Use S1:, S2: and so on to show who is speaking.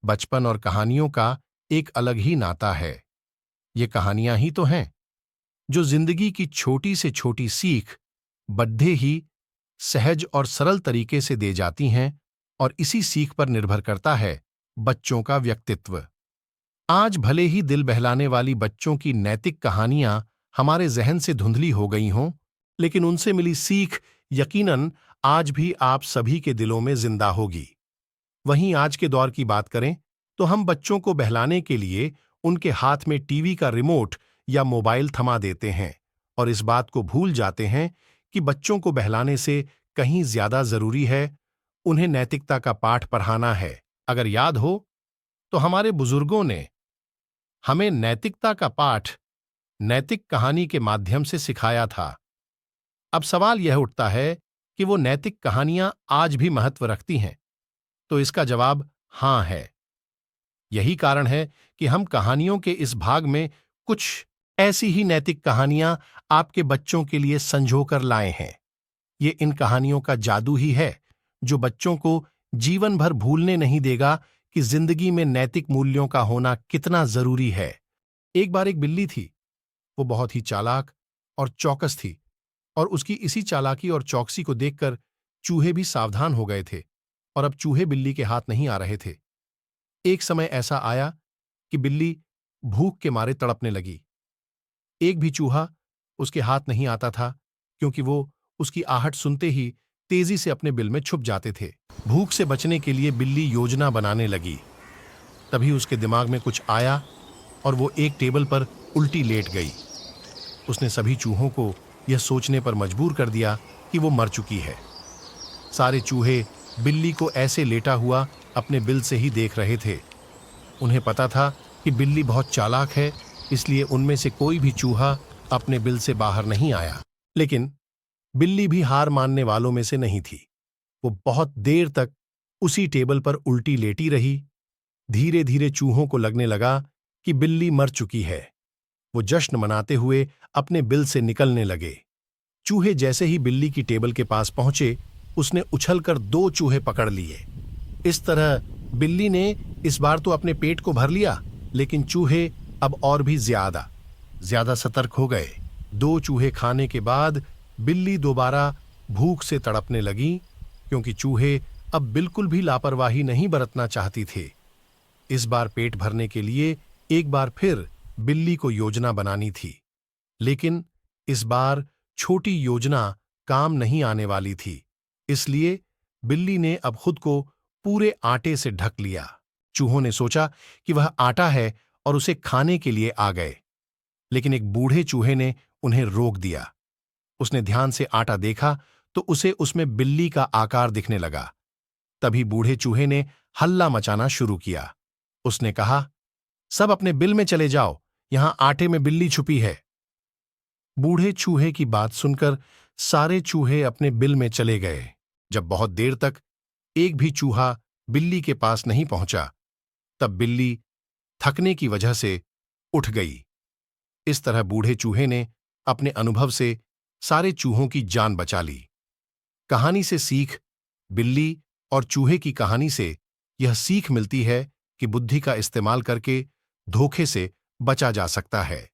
S1: बचपन और कहानियों का एक अलग ही नाता है। ये कहानियां ही तो हैं जो जिंदगी की छोटी से छोटी सीख बड्ढे ही सहज और सरल तरीके से दे जाती हैं, और इसी सीख पर निर्भर करता है बच्चों का व्यक्तित्व। आज भले ही दिल बहलाने वाली बच्चों की नैतिक कहानियां हमारे जहन से धुंधली हो गई हों, लेकिन उनसे मिली सीख यकीनन आज भी आप सभी के दिलों में जिंदा होगी। वहीं आज के दौर की बात करें तो हम बच्चों को बहलाने के लिए उनके हाथ में टीवी का रिमोट या मोबाइल थमा देते हैं और इस बात को भूल जाते हैं कि बच्चों को बहलाने से कहीं ज्यादा जरूरी है उन्हें नैतिकता का पाठ पढ़ाना है। अगर याद हो तो हमारे बुजुर्गों ने हमें नैतिकता का पाठ नैतिक कहानी के माध्यम से सिखाया था। अब सवाल यह उठता है कि वो नैतिक कहानियां आज भी महत्व रखती हैं, तो इसका जवाब हां है। यही कारण है कि हम कहानियों के इस भाग में कुछ ऐसी ही नैतिक कहानियां आपके बच्चों के लिए संजो कर लाए हैं। ये इन कहानियों का जादू ही है जो बच्चों को जीवन भर भूलने नहीं देगा कि जिंदगी में नैतिक मूल्यों का होना कितना जरूरी है। एक बार एक बिल्ली थी। वो बहुत ही चालाक और चौकस थी, और उसकी इसी चालाकी और चौकसी को देखकर चूहे भी सावधान हो गए थे, और अब चूहे बिल्ली के हाथ नहीं आ रहे थे। एक समय ऐसा आया कि बिल्ली भूख के मारे तड़पने लगी। एक भी चूहा उसके हाथ नहीं आता था, क्योंकि वो उसकी आहट सुनते ही तेजी से अपने बिल में छुप जाते थे। भूख से बचने के लिए बिल्ली योजना बनाने लगी। तभी उसके दिमाग में कुछ आया और वो एक टेबल पर उल्टी लेट गई। उसने सभी चूहों को यह सोचने पर मजबूर कर दिया कि वो मर चुकी है। सारे चूहे बिल्ली को ऐसे लेटा हुआ अपने बिल से ही देख रहे थे। उन्हें पता था कि बिल्ली बहुत चालाक है, इसलिए उनमें से कोई भी चूहा अपने बिल से बाहर नहीं आया। लेकिन बिल्ली भी हार मानने वालों में से नहीं थी। वो बहुत देर तक उसी टेबल पर उल्टी लेटी रही। धीरे धीरे चूहों को लगने लगा कि बिल्ली मर चुकी है। वो जश्न मनाते हुए अपने बिल से निकलने लगे। चूहे जैसे ही बिल्ली की टेबल के पास पहुंचे, उसने उछलकर 2 चूहे पकड़ लिए। इस तरह बिल्ली ने इस बार तो अपने पेट को भर लिया, लेकिन चूहे अब और भी ज्यादा सतर्क हो गए। 2 चूहे खाने के बाद बिल्ली दोबारा भूख से तड़पने लगी, क्योंकि चूहे अब बिल्कुल भी लापरवाही नहीं बरतना चाहती थे। इस बार पेट भरने के लिए एक बार फिर बिल्ली को योजना बनानी थी, लेकिन इस बार छोटी योजना काम नहीं आने वाली थी। इसलिए बिल्ली ने अब खुद को पूरे आटे से ढक लिया। चूहों ने सोचा कि वह आटा है और उसे खाने के लिए आ गए, लेकिन एक बूढ़े चूहे ने उन्हें रोक दिया। उसने ध्यान से आटा देखा तो उसे उसमें बिल्ली का आकार दिखने लगा। तभी बूढ़े चूहे ने हल्ला मचाना शुरू किया। उसने कहा, सब अपने बिल में चले जाओ, यहां आटे में बिल्ली छुपी है। बूढ़े चूहे की बात सुनकर सारे चूहे अपने बिल में चले गए। जब बहुत देर तक एक भी चूहा बिल्ली के पास नहीं पहुंचा, तब बिल्ली थकने की वजह से उठ गई। इस तरह बूढ़े चूहे ने अपने अनुभव से सारे चूहों की जान बचा ली। कहानी से सीख, बिल्ली और चूहे की कहानी से यह सीख मिलती है कि बुद्धि का इस्तेमाल करके धोखे से बचा जा सकता है।